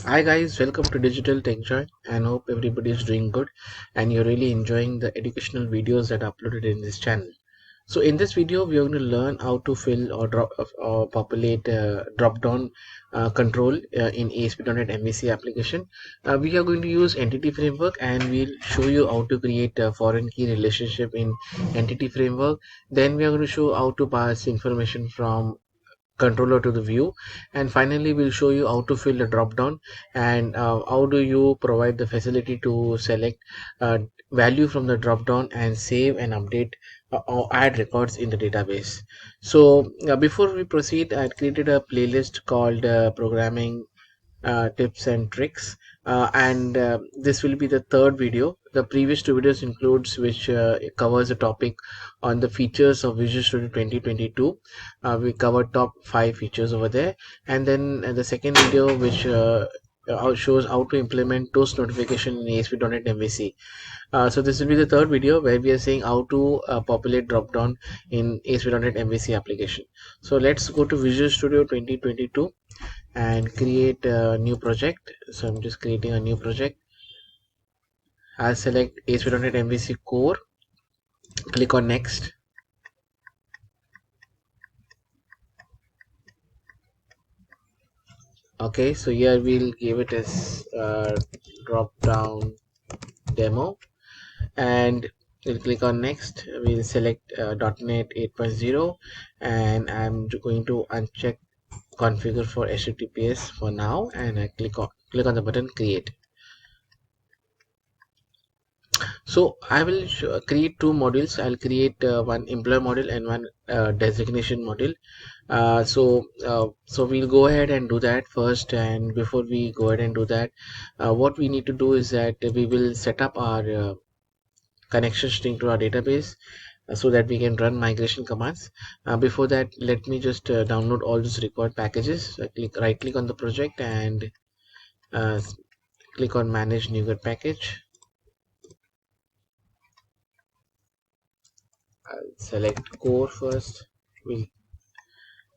Hi guys, welcome to Digital Tech Joy and hope everybody is doing good and you're really enjoying the educational videos that are uploaded in this channel. So in this video, we are going to learn how to fill or populate drop-down control in ASP.NET MVC application. We are going to use Entity Framework and we'll show you how to create a foreign key relationship in Entity Framework. Then we are going to show how to pass information from controller to the view, and finally we'll show you how to fill the drop down and how do you provide the facility to select value from the drop down and save and update or add records in the database. So before we proceed, I had created a playlist called programming tips and tricks, and this will be the third video. The previous two videos includes which covers a topic on the features of Visual Studio 2022. We covered top 5 features over there, and then the second video which shows how to implement toast notification in ASP.NET MVC. So this will be the third video where we are saying how to populate dropdown in ASP.NET MVC application. So let's go to Visual Studio 2022 and create a new project. So I'm just creating a new project. I'll select ASP.NET MVC core, click on next. Okay, so here we'll give it as drop down demo, and we'll click on next. We'll select .NET 8.0, and I'm going to uncheck configure for HTTPS for now, and I click on the button create. So I will create two modules. I'll create one employee module and one designation module. So we'll go ahead and do that first. And before we go ahead and do that, what we need to do is that we will set up our connection string to our database so that we can run migration commands. Before that, let me just download all those required packages. Right click on the project and uh, click on manage NuGet package. I'll select core first.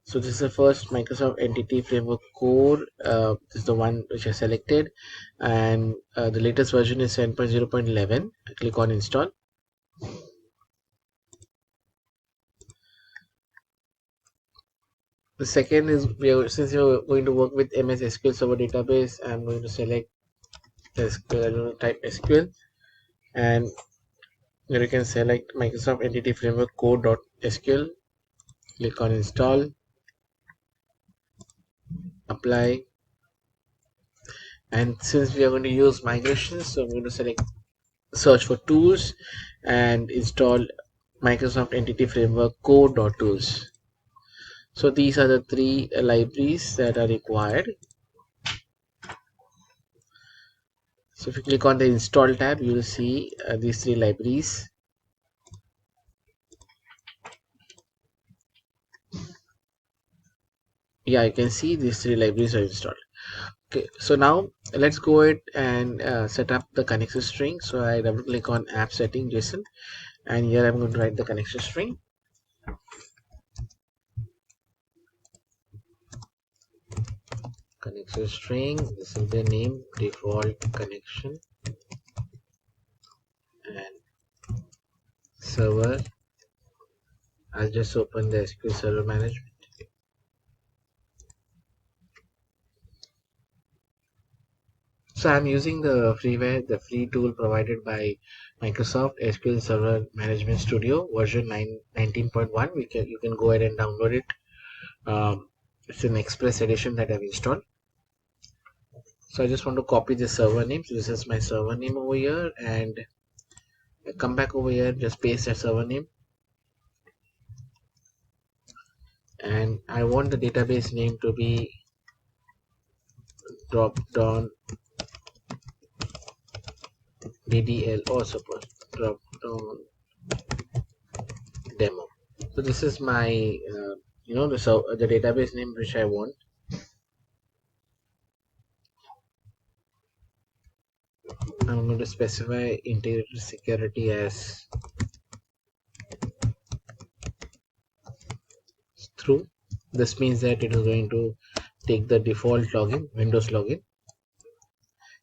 So this is the first Microsoft Entity Framework core. This is the one which I selected, and the latest version is 7.0.11. Click on install. The second is since you're going to work with MSSQL Server database, I'm going to select SQL. I'm going to type SQL, and here you can select Microsoft Entity Framework core.sql. Click on install, apply, and since we are going to use migrations, so I'm going to select search for tools and install Microsoft Entity Framework core.tools. So these are the three libraries that are required. So if you click on the install tab, you will see these three libraries. Yeah, you can see these three libraries are installed. Okay, so now let's go ahead and set up the connection string. So I double click on app setting JSON, and here I'm going to write the connection string. Connection string, this is the name, default connection, and server. I'll just open the SQL Server Management. So I'm using the freeware, the free tool provided by Microsoft SQL Server Management Studio version 19.1. You can go ahead and download it. It's an Express edition that I've installed. So I just want to copy the server name. So this is my server name over here, and I come back over here, just paste that server name, and I want the database name to be dropdown DDL, or suppose dropdown demo. So this is my the database name which I want. I'm going to specify integrated security as through. This means that it is going to take the default login, Windows login.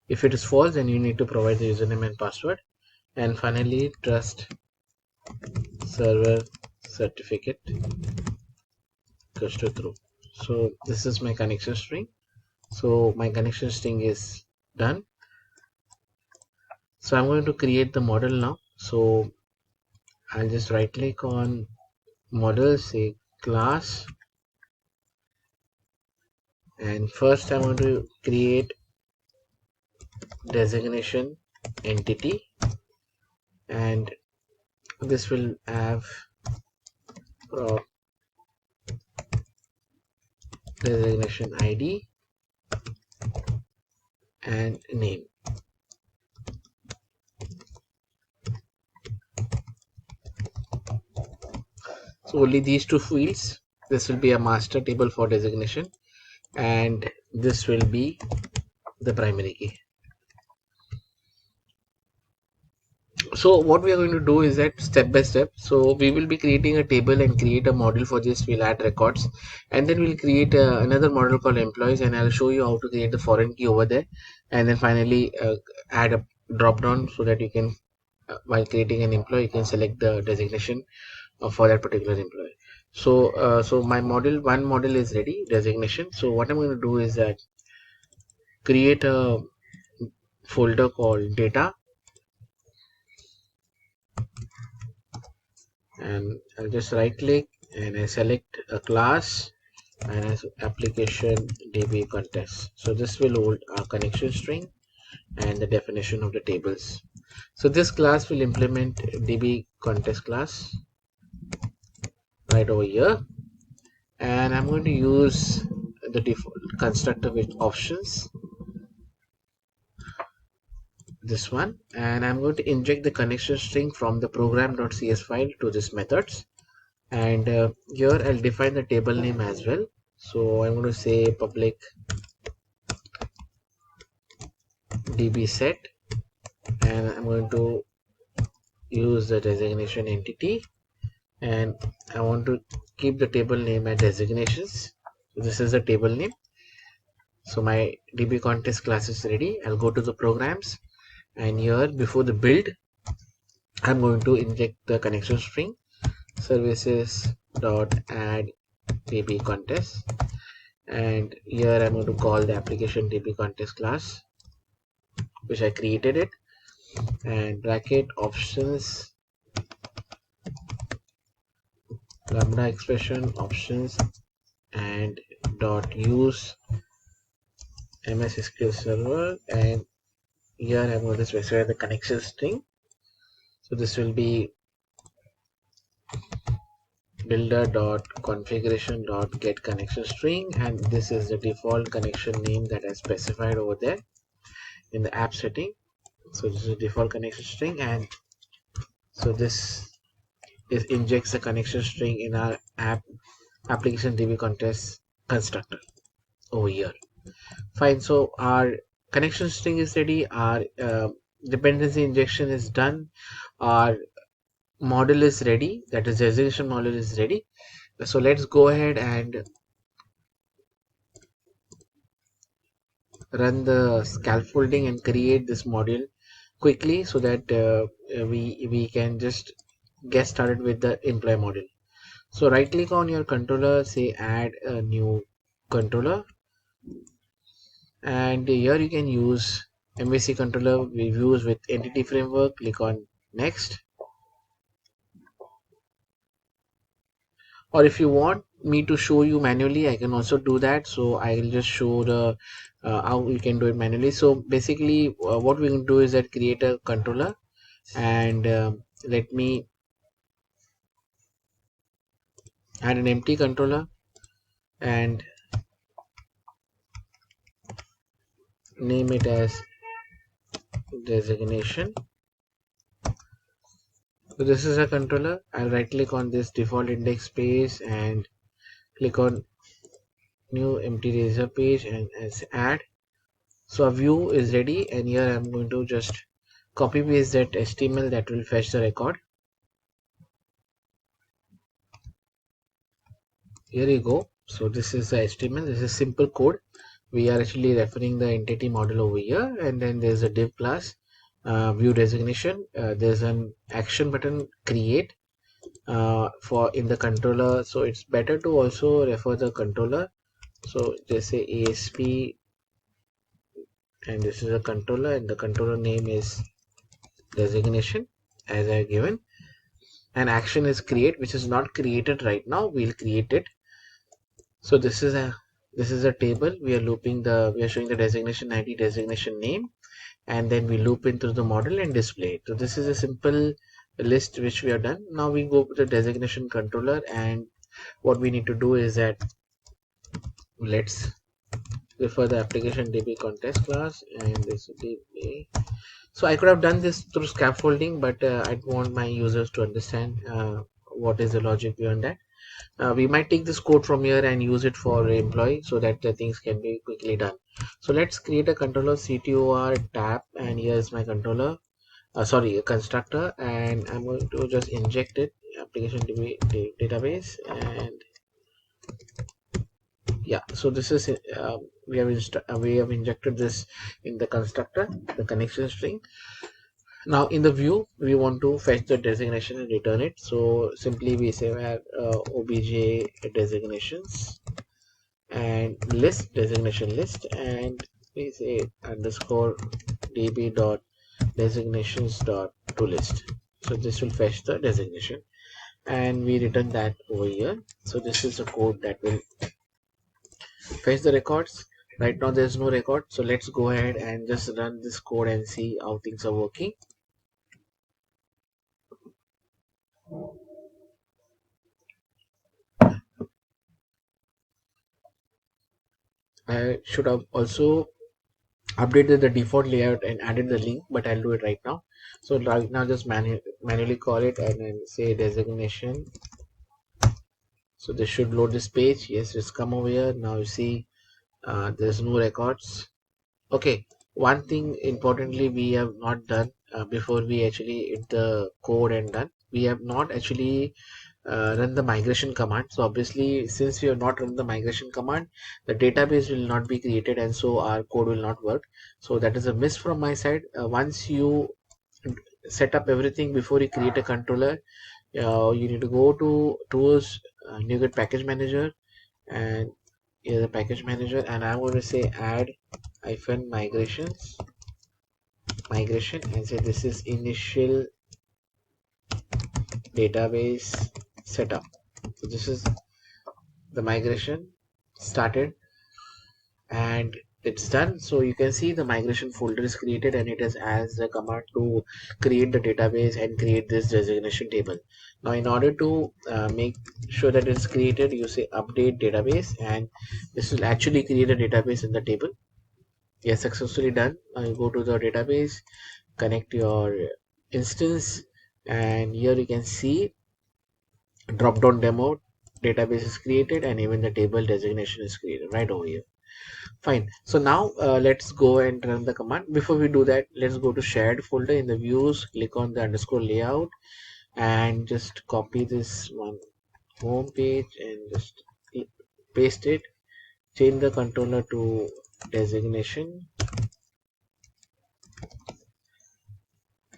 If it is false, then you need to provide the username and password. And finally, trust server certificate goes to true. So this is my connection string. So my connection string is done. So I'm going to create the model now. So I'll just right click on model, say class, and first I want to create designation entity, and this will have designation ID and name. So only these two fields. This will be a master table for designation, and this will be the primary key. So what we are going to do is that step by step. So we will be creating a table and create a model for this. We'll add records, and then we'll create another model called employees, and I'll show you how to create the foreign key over there, and then finally add a drop down so that you can while creating an employee you can select the designation for that particular employee. So my one model is ready, designation. So what I'm going to do is that create a folder called data, and I'll just right click and I select a class and as application db context. So this will hold our connection string and the definition of the tables. So this class will implement db context class right over here, and I'm going to use the default constructor with options, this one, and I'm going to inject the connection string from the program.cs file to this methods, and here I'll define the table name as well. So I'm going to say public db set, and I'm going to use the designation entity, and I want to keep the table name at designations. So this is the table name. So my db context class is ready. I'll go to the programs, and here before the build I'm going to inject the connection string services dot add db contest, and here I'm going to call the application db contest class which I created it, and bracket options lambda expression options and dot use MSSQL server, and here I'm going to specify the connection string. So this will be builder.configuration.get connection string, and this is the default connection name that I specified over there in the app setting. So this is the default connection string, and so this is injects the connection string in our application db contest constructor over here. Fine. So our connection string is ready, our dependency injection is done, our model is ready, that is designation model is ready. So let's go ahead and run the scaffolding and create this module quickly so that we can just get started with the employee model. So right click on your controller, say add a new controller, and here you can use MVC controller we use with entity framework. Click on next, or if you want me to show you manually I can also do that. So I will just show the how you can do it manually. So basically what we can do is that create a controller, and let me add an empty controller and name it as designation. So this is a controller. I'll right click on this default index page and click on new empty razor page and as add. So a view is ready, and here I'm going to just copy paste that HTML that will fetch the record. Here you go. So this is the HTML. This is simple code we are actually referring the entity model over here, and then there's a div class, view designation. There's an action button create for in the controller, so it's better to also refer the controller. So just say ASP, and this is a controller, and the controller name is designation as I given, and action is create, which is not created right now. We'll create it. So this is a table. We are showing the designation ID, designation name, and then we loop into the model and display it. So this is a simple list which we are done. Now we go to the designation controller, and what we need to do is that let's refer the application DB context class, and this will be. So I could have done this through scaffolding, but I want my users to understand what is the logic behind that. We might take this code from here and use it for employee so that the things can be quickly done. So let's create a controller CTOR tab, and here's my controller, sorry, a constructor, and I'm going to just inject it application database, and yeah, so this is we have injected this in the constructor, the connection string. Now in the view, we want to fetch the designation and return it. So simply we say where obj designations and list designation list, and we say underscore db dot designations dot to list. So this will fetch the designation, and we return that over here. So this is the code that will fetch the records. Right now there's no record, so let's go ahead and just run this code and see how things are working. I should have also updated the default layout and added the link, but I'll do it right now. So right now just manually call it and then say designation. So this should load this page. Yes, it's come over here. Now you see there's no records. Okay, one thing importantly we have not done before we actually hit the code and done, we have not actually run the migration command. So obviously since we have not run the migration command, the database will not be created, and so our code will not work. So that is a miss from my side. Once you set up everything before you create a controller, you need to go to tools, you get package manager, and here's the package manager, and I'm going to say add hyphen migration, and say this is initial database setup. So this is the migration started and it's done. So you can see the migration folder is created, and it is as the command to create the database and create this designation table. Now in order to make sure that it's created, you say update database, and this will actually create a database in the table. Yes, successfully done. Now you go to the database, connect your instance, and here you can see drop down demo database is created, and even the table designation is created right over here. Fine. So now let's go and run the command. Before we do that, let's go to shared folder in the views, click on the underscore layout, and just copy this one home page and just paste it. Change the controller to designation,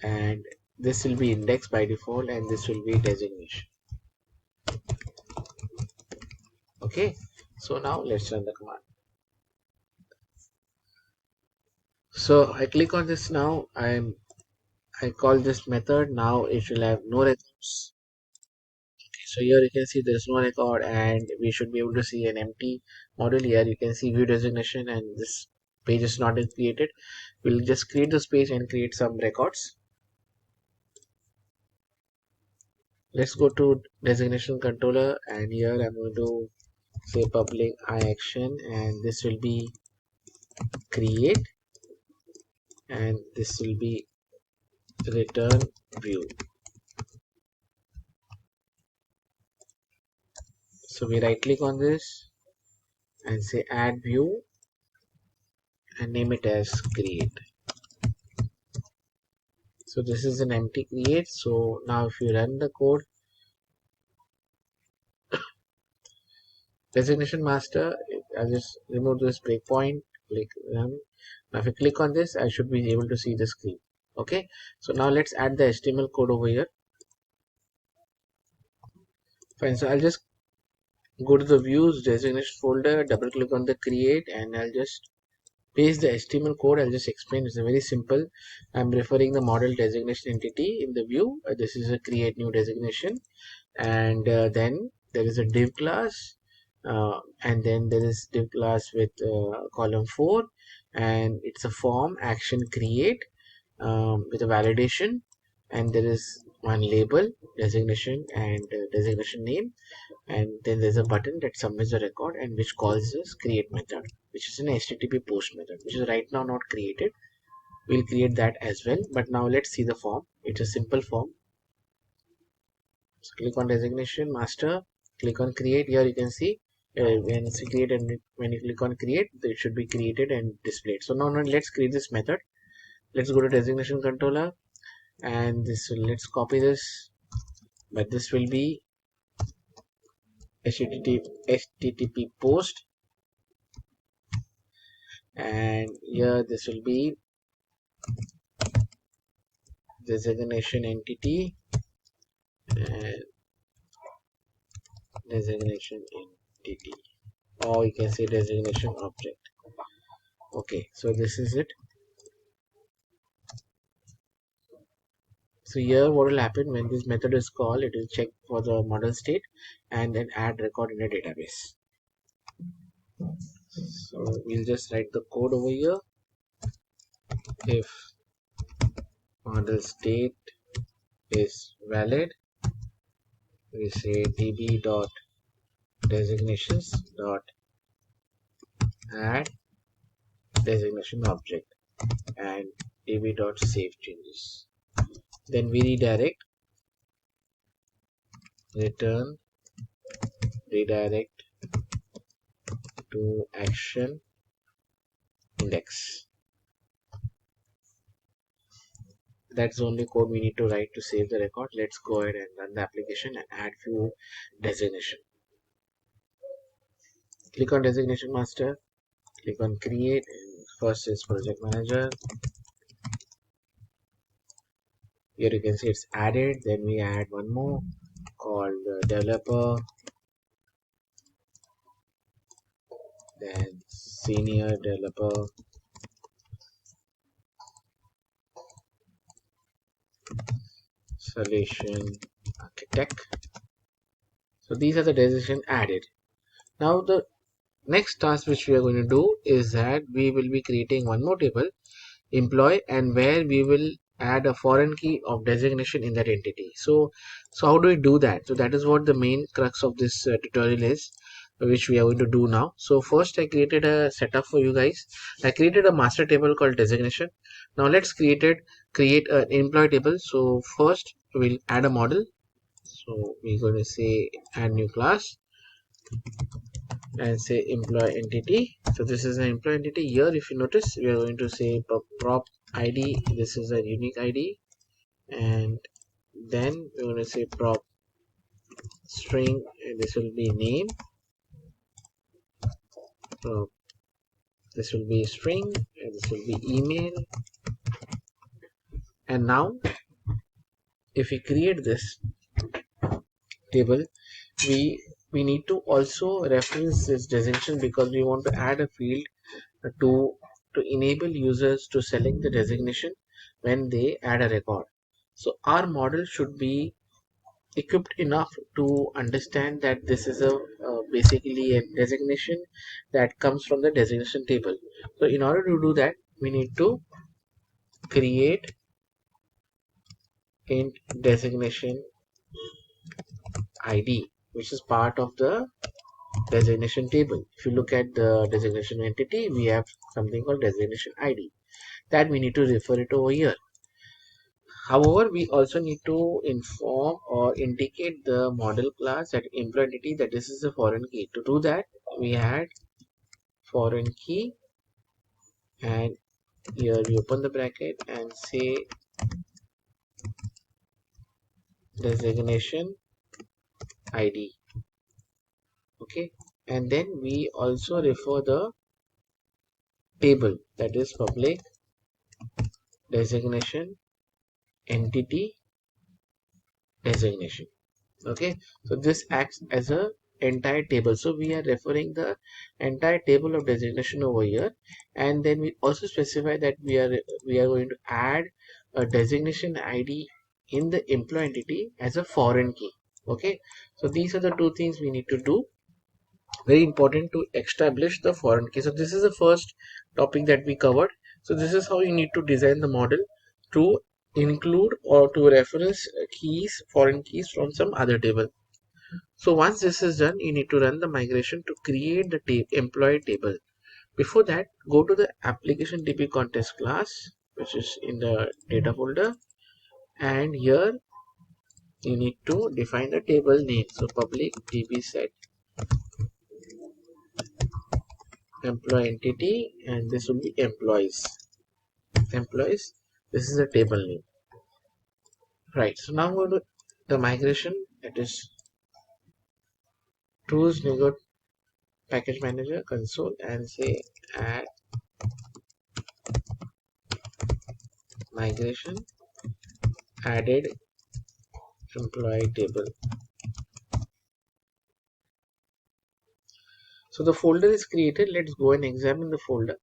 and this will be index by default, and this will be designation. Okay, so now let's run the command. So I click on this. Now I call this method. Now it will have no records. So here you can see there's no record, and we should be able to see an empty model. Here you can see view designation, and this page is not yet created. We'll just create this page and create some records. Let's go to designation controller, and here I'm going to say public I action, and this will be create, and this will be return view. So we right click on this and say add view and name it as create. So this is an empty create. So now if you run the code, designation master, I'll just remove this breakpoint, click run. Now if I click on this, I should be able to see the screen. Okay, so now let's add the HTML code over here. Fine, so I'll just go to the views designation folder, double click on the create, and I'll just paste the HTML code. I'll just explain. It's a very simple. I'm referring the model designation entity in the view. This is a create new designation, and then there is a div class, and then there is div class with column 4, and it's a form action create with a validation, and there is one label designation and designation name, and then there's a button that submits the record and which calls this create method, which is an HTTP post method, which is right now not created. We'll create that as well, but now let's see the form. It's a simple form. So click on designation master, click on create. Here you can see when it's created, and when you click on create, it should be created and displayed. So now let's create this method. Let's go to designation controller, and this will, let's copy this, but this will be HTTP post, and here this will be designation entity and designation entity, or you can say designation object. Okay, so this is it. So here what will happen when this method is called, it will check for the model state and then add record in a database. So we'll just write the code over here. If model state is valid, we say db dot designations dot add designation object and db dot save changes. Then we redirect, return redirect to action index. That's the only code we need to write to save the record. Let's go ahead and run the application and add few designation. Click on designation master, click on create, and first is project manager. Here you can see it's added. Then we add one more called developer, then senior developer, solution architect. So these are the designation added. Now the next task which we are going to do is that we will be creating one more table, employee, and where we will add a foreign key of designation in that entity. So how do we do that? So that is what the main crux of this tutorial is, which we are going to do now. So first I created a setup for you guys. I created a master table called designation. Now let's create an employee table. So first we'll add a model. So we're going to say add new class and say employee entity. So this is an employee entity. Here if you notice, we are going to say prop id. This is a unique id, and then we're going to say prop string, and this will be name. Prop, this will be string, and this will be email. And now if we create this table, we need to also reference this designation, because we want to add a field to enable users to select the designation when they add a record. So our model should be equipped enough to understand that this is a basically a designation that comes from the designation table. So in order to do that, we need to create int designation id, which is part of the designation table. If you look at the designation entity, we have something called designation id that we need to refer it over here. However, we also need to inform or indicate the model class at employee entity that this is a foreign key. To do that, we add foreign key, and here we open the bracket and say designation id. Okay, and then we also refer the table, that is public designation entity designation. Okay, so this acts as a entire table, so we are referring the entire table of designation over here. And then we also specify that we are going to add a designation ID in the employee entity as a foreign key. Okay, so these are the two things we need to do, very important, to establish the foreign key. So this is the first topic that we covered. So this is how you need to design the model to include or to reference keys, foreign keys from some other table. So once this is done, you need to run the migration to create the employee table. Before that, go to the application db context class, which is in the data folder, and here you need to define the table name. So public db set employee entity, and this will be employees. This is the table name, right? So now go to the migration, that is tools nego package manager console, and say add migration added employee table. So the folder is created. Let's go and examine the folder.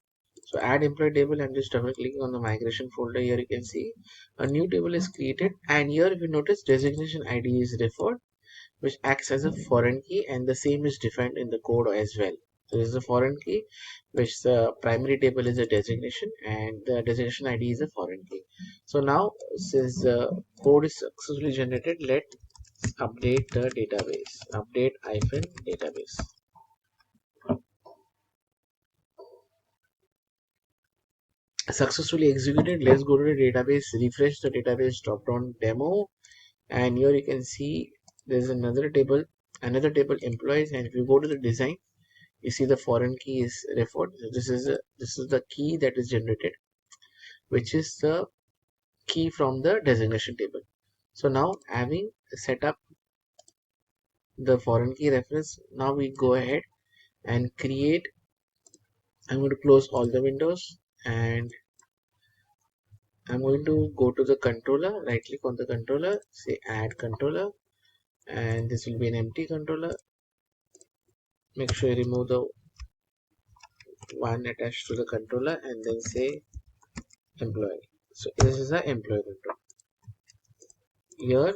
So add employee table, I'm just double clicking on the migration folder. Here you can see a new table is created, and here if you notice designation ID is referred, which acts as a foreign key, and the same is defined in the code as well. So this is a foreign key, which the primary table is a designation, and the designation ID is a foreign key. So now since the code is successfully generated, let's update the database. Update hyphen database. Successfully executed. Let's go to the database, refresh the database drop down demo, and here you can see there's another table employees, and if you go to the design, you see the foreign key is referred. So this is the key that is generated, which is the key from the designation table. So now having set up the foreign key reference, now we go ahead and create. I'm going to close all the windows, and I'm going to go to the controller, right click on the controller, say add controller, and this will be an empty controller. Make sure you remove the one attached to the controller, and then say employee. So this is the employee controller. Here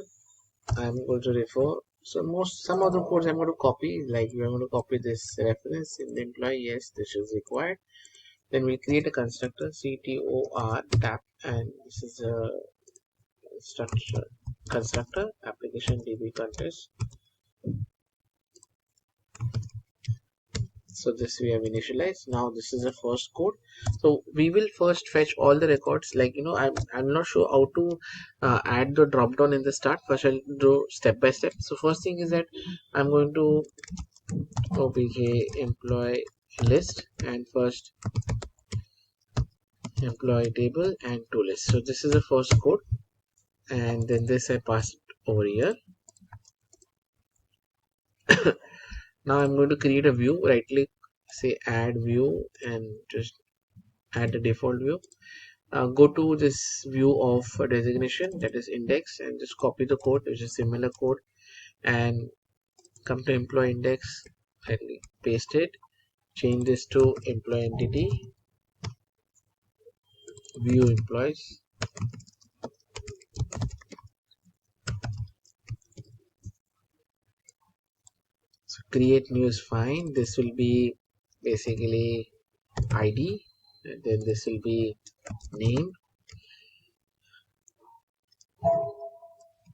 I'm going to refer, so some of the codes I'm going to copy, like we're going to copy this reference in the employee. Yes, this is required. Then we'll create a constructor, ctor tap, and this is a structure constructor application db context. So this we have initialized. Now this is the first code. So we will first fetch all the records, like I'm not sure how to add the drop down in the start. First I'll do step by step. So first thing is that I'm going to obj employee list, and first employee table and to list. So this is the first code, and then this I passed over here. Now I'm going to create a view. Right click, say add view, and just add the default view. Go to this view of designation, that is index, and just copy the code, which is similar code, and come to employee index and paste it. Change this to employee entity, view employees. So create new is fine. This will be basically ID, and then this will be name.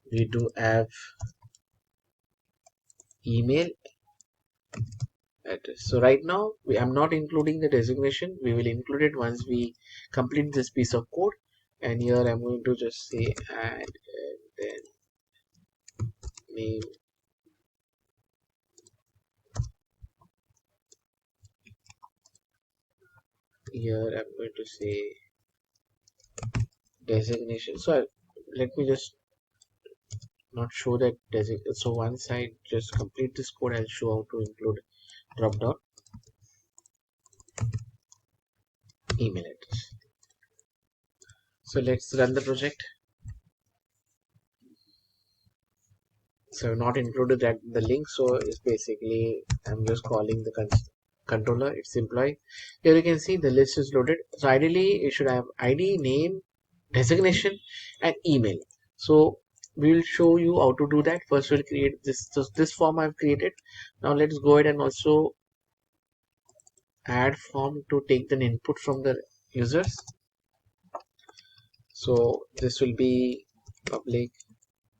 We do have email address. So right now I'm not including the designation. We will include it once we complete this piece of code. And here I'm going to just say add, and then name. Here I'm going to say designation. So let me just not show that designation. So once I just complete this code, I'll show how to include dropdown email address. So let's run the project. So I've not included that the link, so it's basically I'm just calling the controller, it's employee. Here you can see the list is loaded. So ideally it should have ID, name, designation and email. So we will show you how to do that. First we'll create this. So this form I've created. Now let's go ahead and also add form to take the input from the users. So this will be public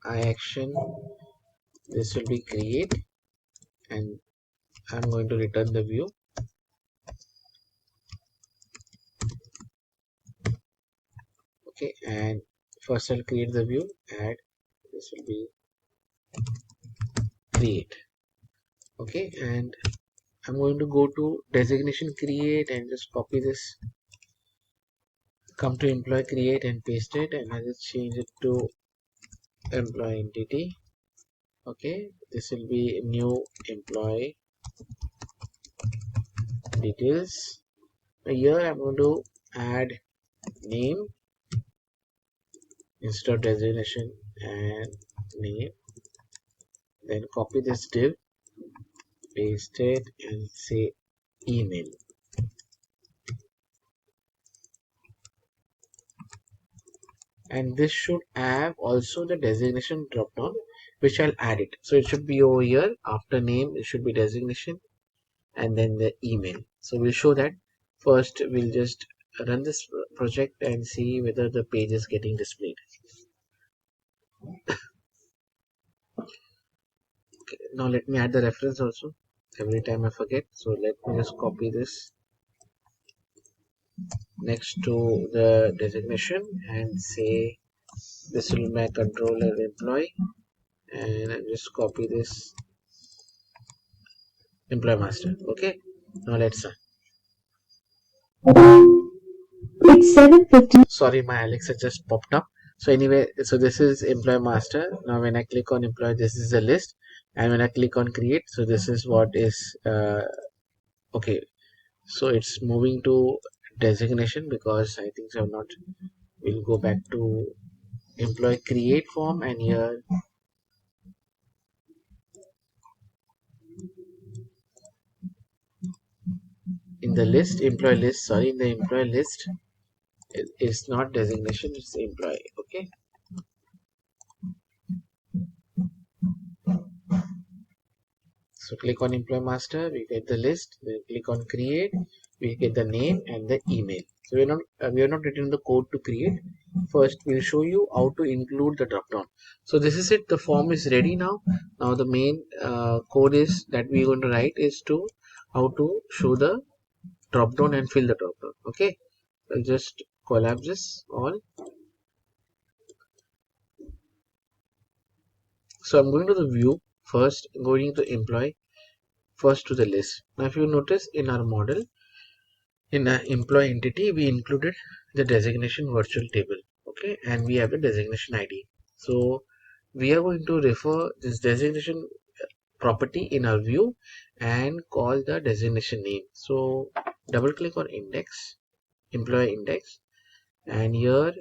action, this will be create, and I'm going to return the view. Okay, and first I'll create the view, add, this will be create. Okay, and I'm going to go to designation create and just copy this, come to employee create and paste it, and I'll just change it to employee entity. Okay, this will be new employee details. Here I'm going to add name instead of designation and name, then copy this div, paste it and say email. And this should have also the designation drop down, which I'll add it. So it should be over here. After name it should be designation and then the email. So we'll show that. First we'll just run this project and see whether the page is getting displayed. Okay, now let me add the reference also. Every time I forget, so let me just copy this next to the designation and say this will be my controller employee, and I just copy this employee master. Okay, now let's run. It's 7:50. Sorry, my Alexa just popped up. So anyway, so this is employee master. Now when I click on employee, this is the list, and when I click on create, so this is what is okay. So it's moving to designation because I think so not. We'll go back to employee create form, and here in the list, employee list, sorry, in the employee list, it's not designation, it's employee. Okay, so click on employee master, we get the list, then click on create, we get the name and the email. So we are not written the code to create. First we'll show you how to include the drop down. So this is it, the form is ready now. Now the main code is that we're going to write is to how to show the drop down and fill the drop down. Okay, I'll just collapse this all. So I'm going to the view first, going to employee, first to the list. Now if you notice in our model, in our employee entity, we included the designation virtual table. Okay, and we have the designation ID. So we are going to refer this designation property in our view and call the designation name. So double click on index, employee index, and here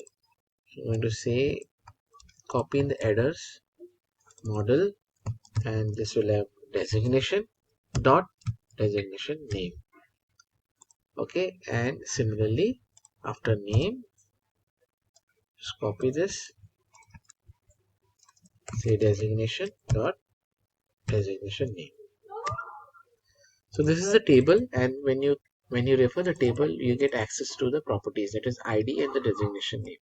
I'm going to say copy in the headers model, and this will have designation dot designation name. Okay, and similarly after name just copy this, say designation dot designation name. So this is a table, and when you refer the table you get access to the properties, that is ID and the designation name.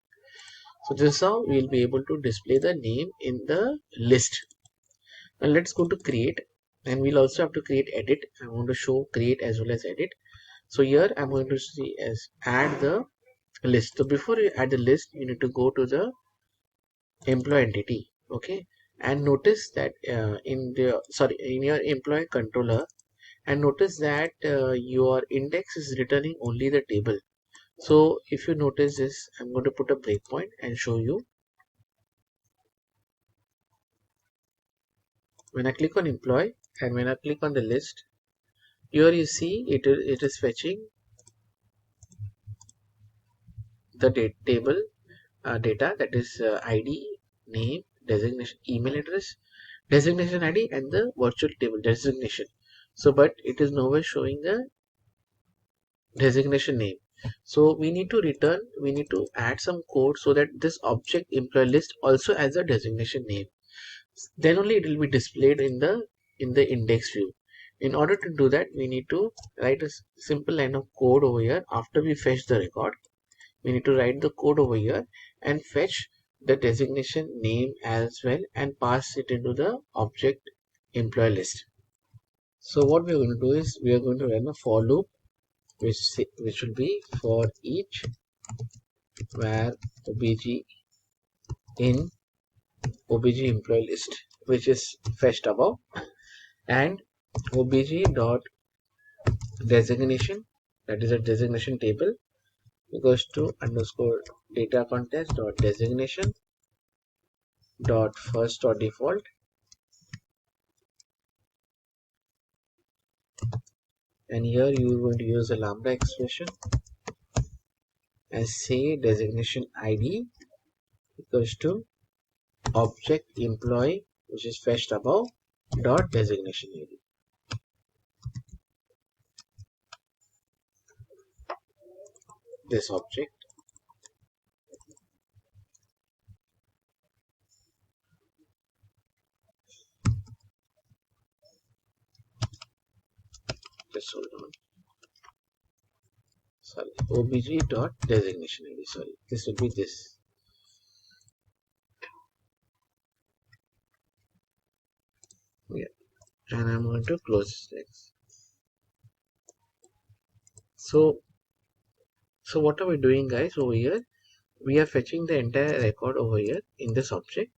So this is how we will be able to display the name in the list. Now let's go to create, and we'll also have to create edit. I want to show create as well as edit. So here I'm going to see as add the list. So before you add the list, you need to go to the employee entity. Okay, and notice that in your employee controller, and notice that your index is returning only the table. So if you notice this, I'm going to put a breakpoint and show you. When I click on employee and when I click on the list, Here you see it is fetching the table data, that is ID, name, designation, email address, designation ID, and the virtual table designation. So, but it is nowhere showing the designation name. So we need to add some code so that this object employee list also has a designation name. Then only it will be displayed in the index view. In order to do that, we need to write a simple line of code over here. After we fetch the record, we need to write the code over here and fetch the designation name as well and pass it into the object employee list. So what we are going to do is we are going to run a for loop which will be for each where obj in obj employee list, which is fetched above, and obj dot designation, that is a designation table, equals to underscore data context dot designation dot first or default, and here you are going to use a lambda expression and say designation id equals to object employee, which is fetched above, dot designation id. This object, just hold on, sorry, obj dot designation id, sorry, this will be this. Yeah, and I'm going to close this next. So what are we doing, guys? Over here we are fetching the entire record over here in this object.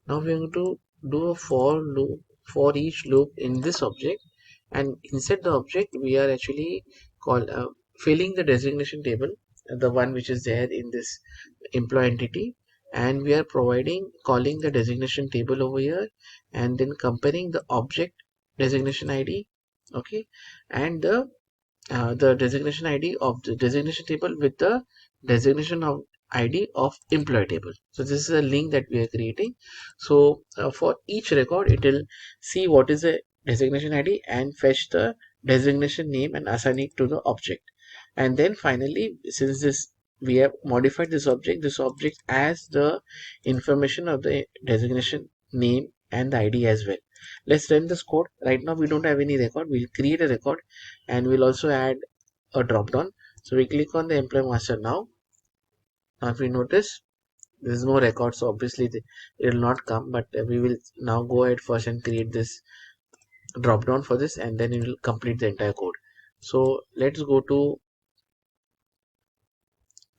Now we are going to do a for each loop in this object, and inside the object we are actually filling the designation table, the one which is there in this employee entity, and we are calling the designation table over here, and then comparing the object designation id, okay, and the designation ID of the designation table with the designation of ID of employee table. So this is a link that we are creating. So for each record, it will see what is the designation ID and fetch the designation name and assign it to the object. And then finally, since this we have modified this object as the information of the designation name and the ID as well. Let's run this code. Right now we don't have any record. We'll create a record and we'll also add a drop down. So we click on the employee master now. Now if we notice there is no record, so obviously it will not come, but we will now go ahead first and create this drop down for this, and then it will complete the entire code. So let's go to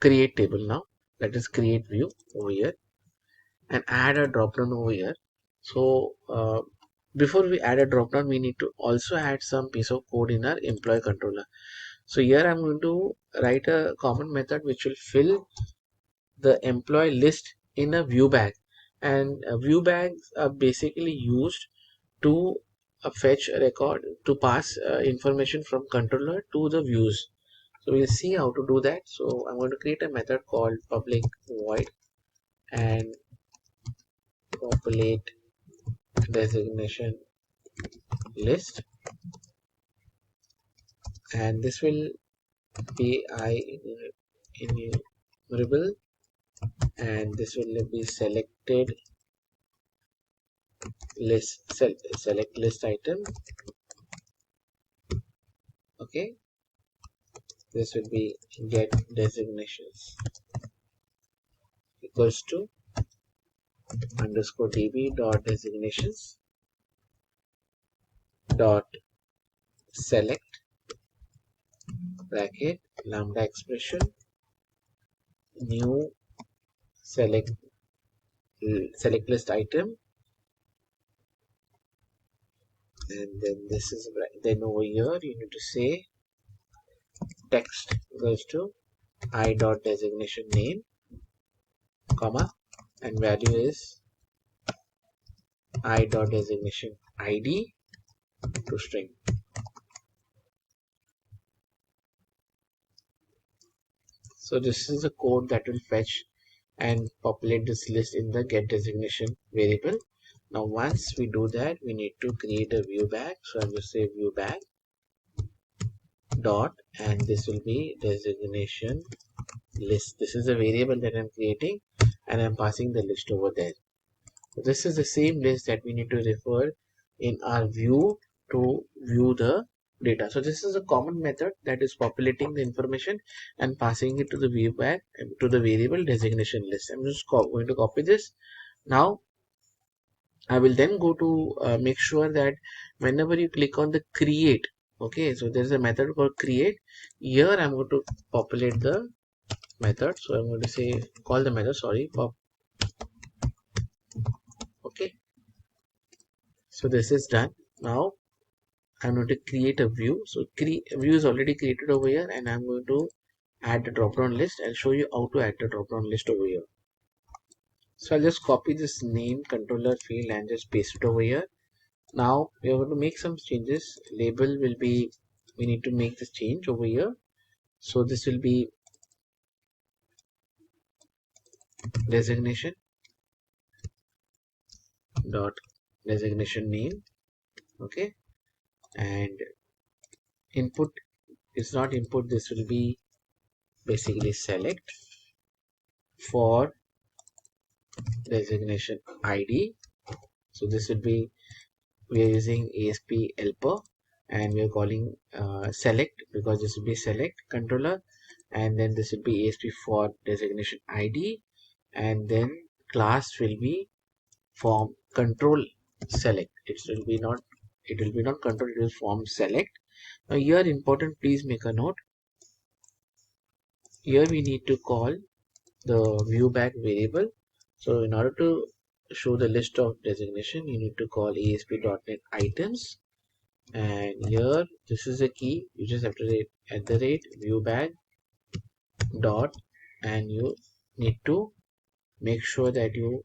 create table now, that is create view over here, and add a drop down over here. So before we add a drop down, we need to also add some piece of code in our employee controller. So here I'm going to write a common method which will fill the employee list in a view bag, and view bags are basically used to fetch a record to pass information from controller to the views. So we'll see how to do that. So I'm going to create a method called public void and populate designation list, and this will be enumerable, and this will be selected select list item, okay. This will be get designations equals to underscore db dot designations dot select bracket lambda expression new select list item, and then this is then over here you need to say text equals to I dot designation name, comma, and value is I dot designation ID to string. So this is the code that will fetch and populate this list in the get designation variable. Now once we do that, we need to create a view bag. So I'm going to say view bag dot, and this will be designation list. This is a variable that I'm creating, and I'm passing the list over there. So this is the same list that we need to refer in our view to view the data. So this is a common method that is populating the information and passing it to the view bag, to the variable designation list. I'm just going to copy this. Now I will then go to make sure that whenever you click on the create, okay, so there's a method called create. Here I'm going to populate the method. So I'm going to say call the method, sorry, pop. Okay, so this is done. Now I'm going to create a view. So view is already created over here, and I'm going to add the drop down list. I'll show you how to add the drop down list over here. So I'll just copy this name controller field and just paste it over here. Now we are going to make some changes. Label will be, we need to make this change over here. So this will be designation dot designation name. Okay, and input is not input. This will be basically select for designation ID. So this will be, we are using ASP helper, and we are calling select because this will be select controller, and then this will be ASP for designation ID, and then class will be form control select. It will be not control, it will form select. Now here important, please make a note. Here we need to call the view back variable. So in order to show the list of designation, you need to call ASP.NET items, and here this is a key. You just have to say at the rate view bag dot, and you need to make sure that you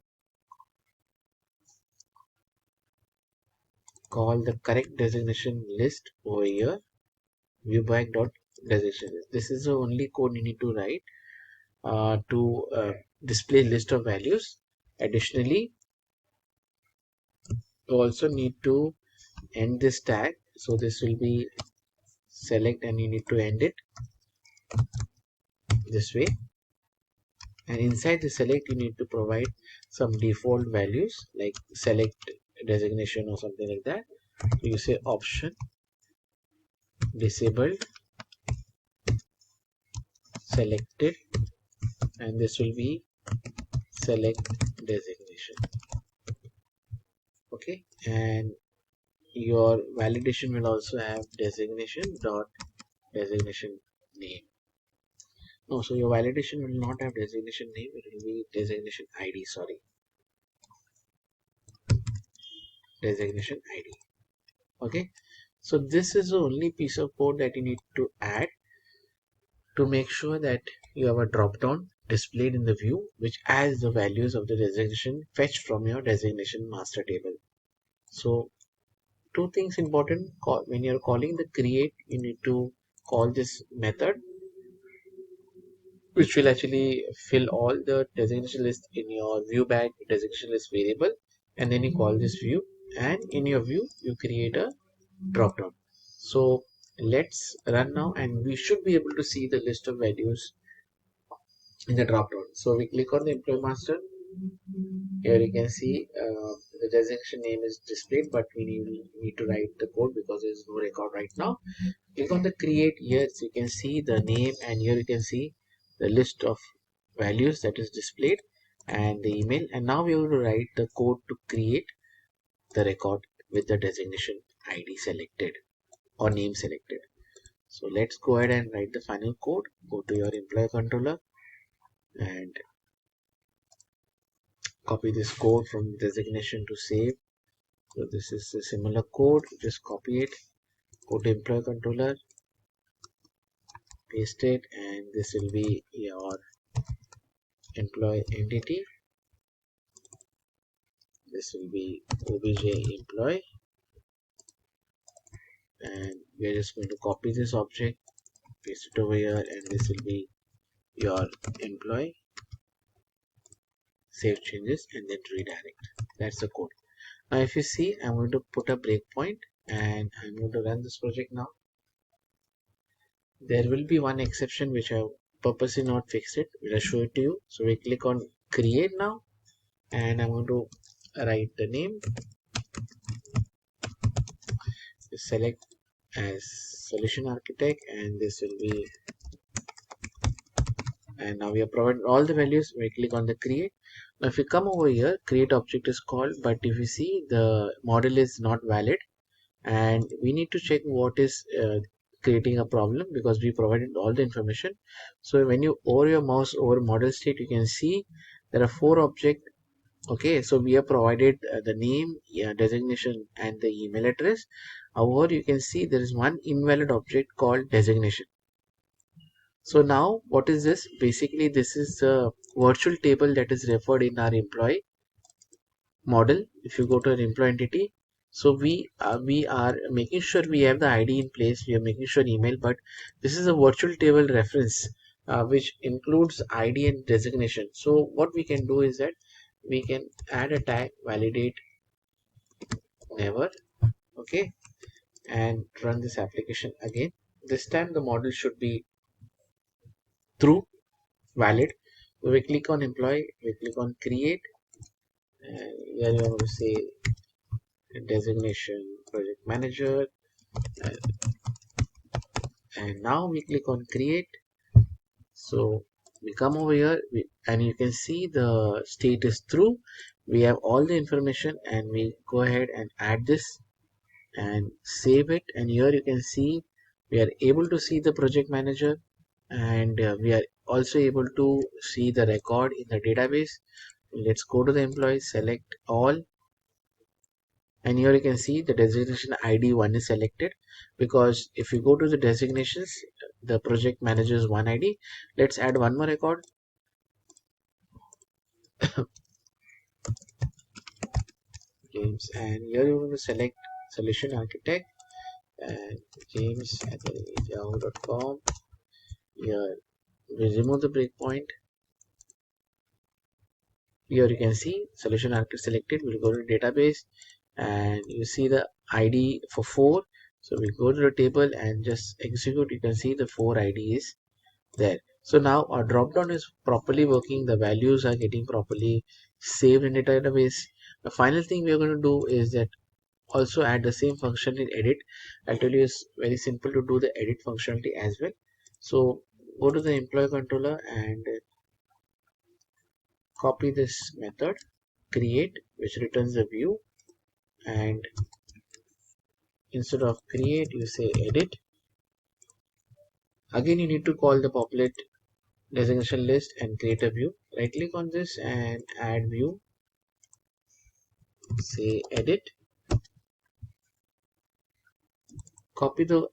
call the correct designation list over here, view bag dot designation list. This is the only code you need to write to display list of values. Additionally, you also need to end this tag. So this will be select, and you need to end it this way, and inside the select you need to provide some default values like select designation or something like that. So you say option disabled selected, and this will be select designation. Okay, and your validation will also have designation dot designation name. No, so your validation will not have designation name, it will be designation ID, sorry, designation ID. Okay, so this is the only piece of code that you need to add to make sure that you have a drop down displayed in the view which adds the values of the designation fetched from your designation master table. So two things important, when you're calling the create, you need to call this method which will actually fill all the designation list in your view bag designation list variable, and then you call this view, and in your view you create a drop down. So let's run now, and we should be able to see the list of values in the drop down. So we click on the employee master. Here you can see the designation name is displayed, but we need to write the code because there is no record right now. Click on the create. Here so you can see the name, and here you can see the list of values that is displayed and the email. And now we have to write the code to create the record with the designation ID selected or name selected. So let's go ahead and write the final code. Go to your employee controller and copy this code from designation to save. So this is a similar code, just copy it, go to employee controller, paste it, and this will be your employee entity. This will be obj employee, and we are just going to copy this object, paste it over here, and this will be your employee, save changes, and then redirect. That's the code. Now if you see, I'm going to put a breakpoint and I'm going to run this project now. There will be one exception which I purposely not fixed it. I'll show it to you. So we click on create now, and I'm going to write the name, select as solution architect, and this will be, and now we have provided all the values. We click on the create. Now if you come over here, create object is called, but if you see, the model is not valid, and we need to check what is creating a problem, because we provided all the information. So when you over your mouse over model state, you can see there are 4 objects. Okay, so we have provided the name, designation, and the email address. However, you can see there is one invalid object called designation. So now what is this? Basically, this is the virtual table that is referred in our employee model. If you go to an employee entity, so we are making sure we have the ID in place. We are making sure email, but this is a virtual table reference which includes ID and designation. So what we can do is that we can add a tag validate never. Okay, and run this application again. This time the model should be true, valid. So we click on employee, we click on create, and here you want to say designation project manager, and now we click on create. So we come over here, and you can see the state is true. We have all the information, and we go ahead and add this and save it. And here you can see we are able to see the project manager, and we are also able to see the record in the database. Let's go to the employees, select all, and here you can see the designation ID 1 is selected, because if you go to the designations, the project manager's one ID. Let's add one more record, James, and here you're going to select solution architect and james@yahoo.com. Here we remove the breakpoint. Here you can see solution architect selected. We'll go to database, and you see the ID for 4. So we go to the table and just execute. You can see the 4 ID is there. So now our drop down is properly working. The values are getting properly saved in the database. The final thing we are going to do is that also add the same function in edit. I'll tell you, it's very simple to do the edit functionality as well. So go to the employee controller and copy this method create, which returns a view, and instead of create you say edit. Again you need to call the populate designation list and create a view. Right click on this and add view, say edit, copy the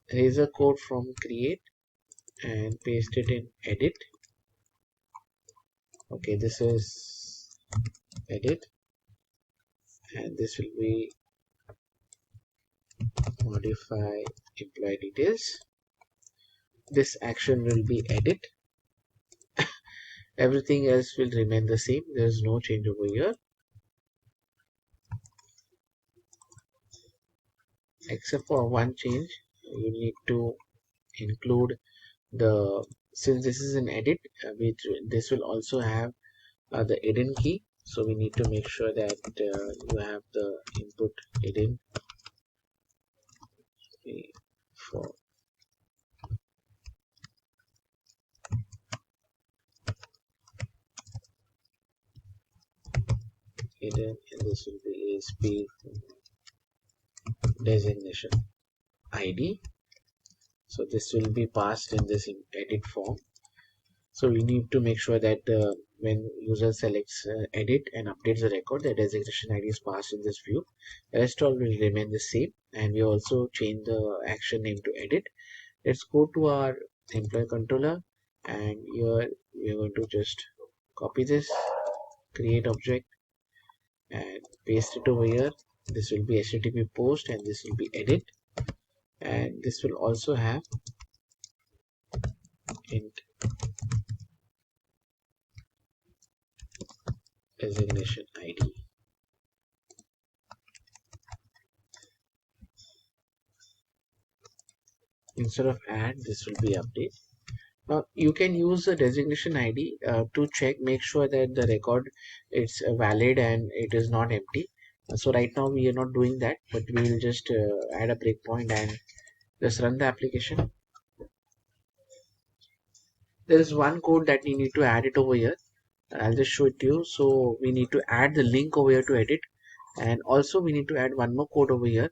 eraser code from create and paste it in edit. Okay, this is edit, and this will be modify employee details. This action will be edit. Everything else will remain the same. There is no change over here, except for one change. You need to include the, since this is an edit, this will also have the hidden key. So we need to make sure that you have the input hidden key for hidden, and this will be ASP designation ID. So this will be passed in this edit form. So we need to make sure that when user selects edit and updates the record, the designation ID is passed in this view. The rest all will remain the same, and we also change the action name to edit. Let's go to our employee controller, and here we are going to just copy this, create object, and paste it over here. This will be HTTP post, and this will be edit, and this will also have int designation ID. Instead of add, this will be update. Now you can use the designation ID to check, make sure that the record is valid and it is not empty. So right now we are not doing that, but we will just add a breakpoint and just run the application. There is one code that we need to add it over here. I'll just show it to you. So we need to add the link over here to edit, and also we need to add one more code over here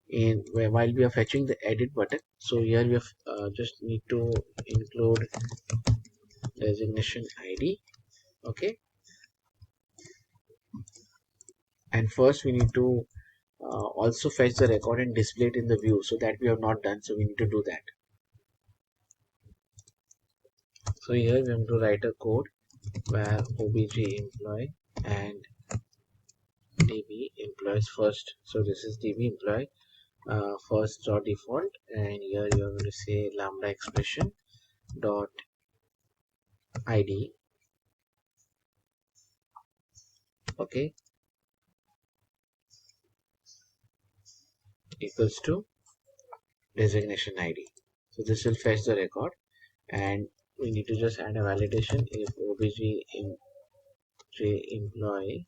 in while we are fetching the edit button. So here we have just need to include designation ID. Okay, and first we need to also fetch the record and display it in the view, so that we have not done, so we need to do that. So here we have to write a code where obj employee and db employees first. So this is db employee first dot default, and here you are going to say lambda expression dot id. Okay, equals to designation id. So this will fetch the record, and we need to just add a validation. If obj employee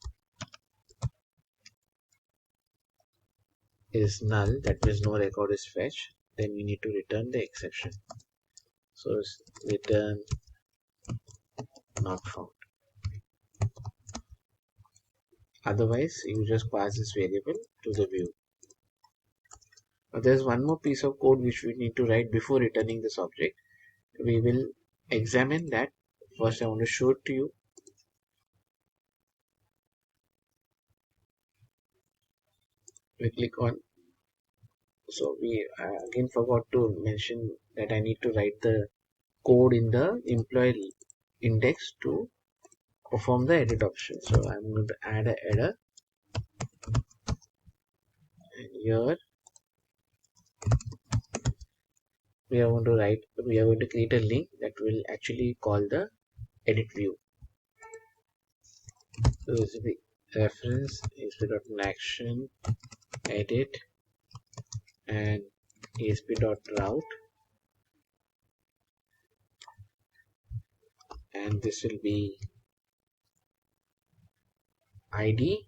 is null, that means no record is fetched, then we need to return the exception. So it's return not found. Otherwise you just pass this variable to the view. Now there's one more piece of code which we need to write before returning this object. We will examine that. First I want to show it to you. We click on, so we again forgot to mention that I need to write the code in the employee index to perform the edit option. So I'm going to add a header, and here we are going to create a link that will actually call the edit view. So this will be reference asp.action edit and asp.route, and this will be id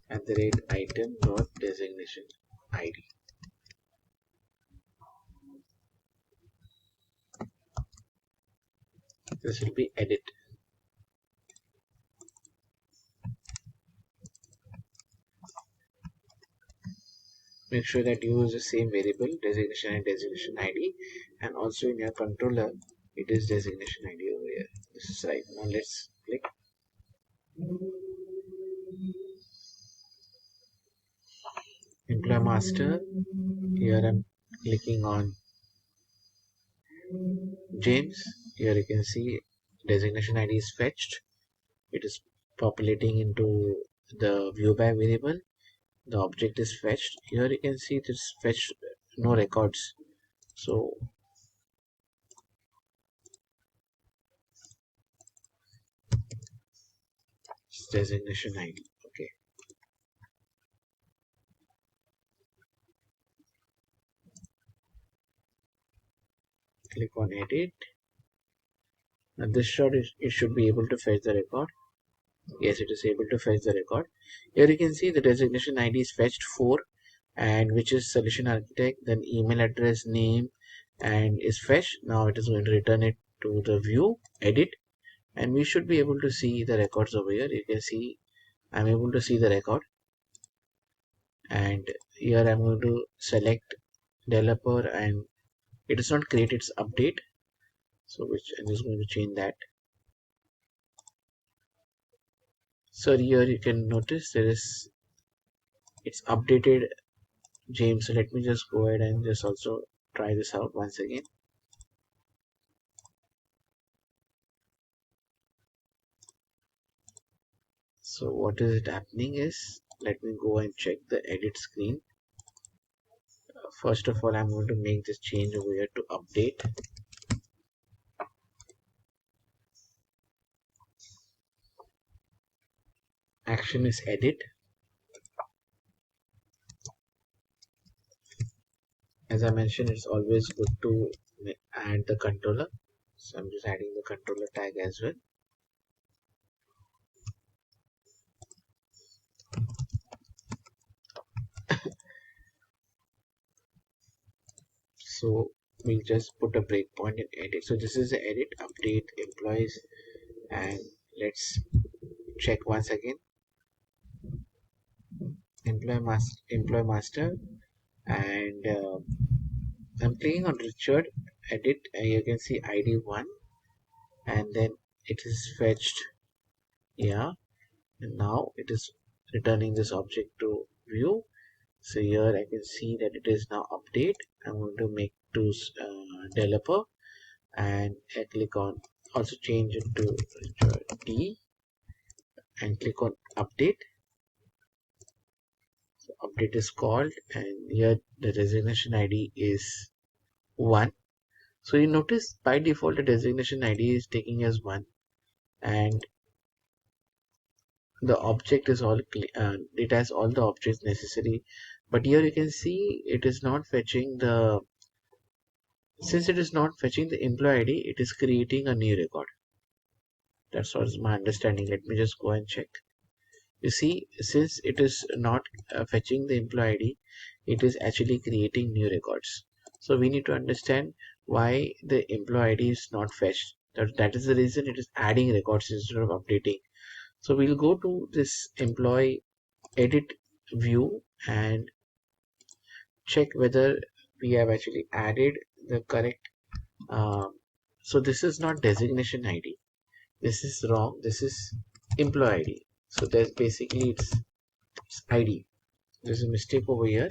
at the rate item dot designation id. This will be edit. Make sure that you use the same variable designation and designation id, and also in your controller it is designation id over here. This is right. Now let's click. Employee master. Here I'm clicking on James. Here you can see designation ID is fetched. It is populating into the view by variable. The object is fetched. Here you can see it is fetched no records. So it's designation ID. Okay. Click on edit. And this shot it should be able to fetch the record. Yes, it is able to fetch the record. Here you can see the designation ID is fetched 4, and which is solution architect, then email address, name, and is fetched. Now it is going to return it to the view, edit, and we should be able to see the records over here. You can see I'm able to see the record, and here I'm going to select developer, and it is not create, it's update. So which I'm just going to change that. So here you can notice there is, it's updated James. So let me just go ahead and just also try this out once again. So what is it happening is, let me go and check the edit screen. first of all, I'm going to make this change over here to update. Action is edit. As I mentioned, it's always good to add the controller. So I'm just adding the controller tag as well. So we'll just put a breakpoint in edit. So this is the edit, update employees, and let's check once again. Employee master, and I'm clicking on Richard, edit, and you can see ID 1, and then it is fetched. Yeah, and now it is returning this object to view. So here I can see that it is now update. I'm going to make to developer, and I click on also change it to Richard D and click on update. So update is called, and here the designation ID is 1. So you notice by default the designation ID is taking as 1, and the object is all it has all the objects necessary. But here you can see it is not fetching the, since it is not fetching the employee ID, it is creating a new record. That's what is my understanding. Let me just go and check. You see, since it is not fetching the employee ID, it is actually creating new records. So we need to understand why the employee ID is not fetched. That is the reason it is adding records instead of updating. So we'll go to this employee edit view and check whether we have actually added the correct. So this is not designation ID. This is wrong. This is employee ID. So there's basically it's ID. There's a mistake over here.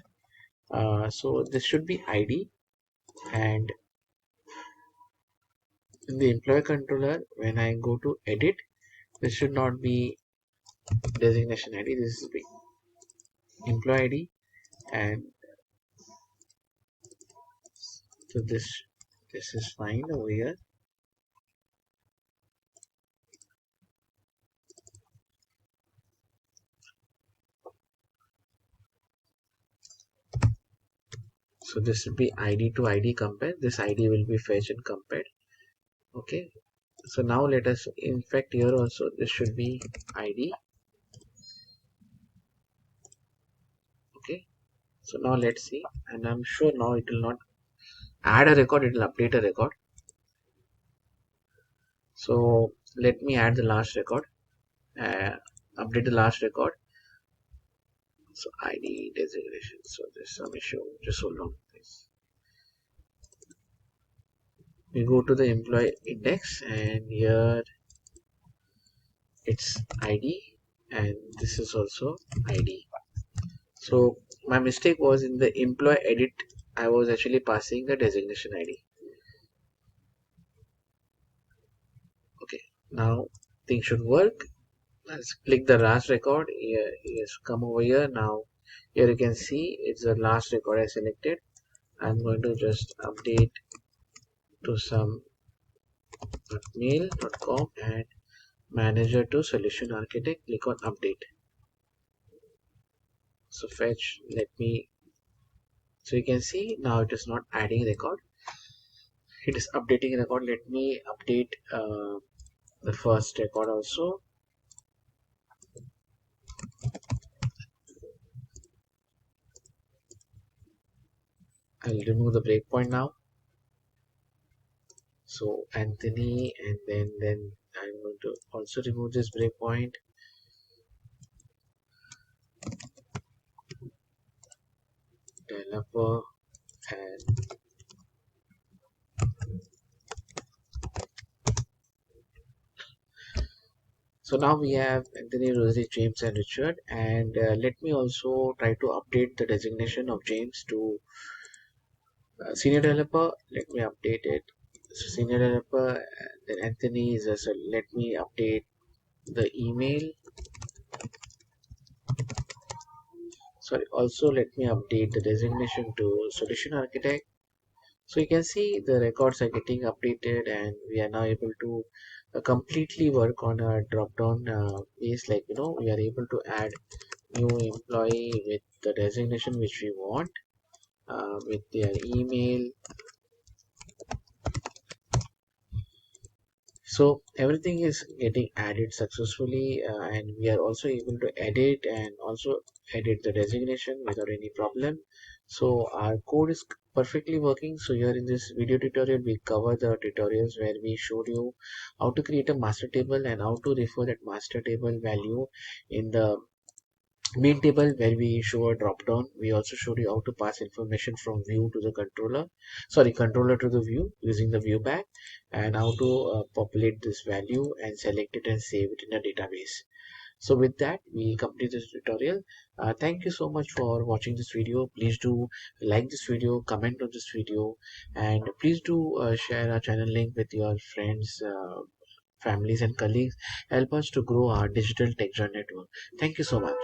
So this should be ID, and in the employee controller, when I go to edit, this should not be designation ID. This is the employee ID, and so this is fine over here. So this will be ID to ID compare. This ID will be fetched and compared. Okay. So now let us, in fact, here also this should be ID. Okay. So now let's see, and I'm sure now it will not add a record, it will update a record. So let me add the last record, update the last record. So ID designation. So there's some issue. Just hold on, please. We go to the employee index, and here it's ID, and this is also ID. So my mistake was in the employee edit. I was actually passing the designation ID. Okay, now things should work. Let's click the last record. Here, yes, come over here. Now here you can see it's the last record I selected. I'm going to just update to some mail.com and manager to solution architect. Click on update. So fetch, let me, so you can see now it is not adding record, it is updating record. Let me update the first record also. I'll remove the breakpoint now. So Anthony, and then I'm going to also remove this breakpoint. Developer, and so now we have Anthony, Rosie, James, and Richard. And let me also try to update the designation of James to senior developer. Let me update it. So senior developer, then Anthony is also, let me update the email. Sorry, also let me update the designation to solution architect. So you can see the records are getting updated, and we are now able to completely work on a drop down base. Like, we are able to add new employee with the designation which we want, with their email. So everything is getting added successfully, and we are also able to edit and also edit the designation without any problem. So our code is perfectly working. So here in this video tutorial, we cover the tutorials where we showed you how to create a master table and how to refer that master table value in the main table where we show a drop down. We also showed you how to pass information from view to the controller to the view using the view back, and how to populate this value and select it and save it in a database. So with that, we complete this tutorial. Thank you so much for watching this video. Please do like this video, comment on this video, and please do share our channel link with your friends, families and colleagues. Help us to grow our digital tech journey network. Thank you so much.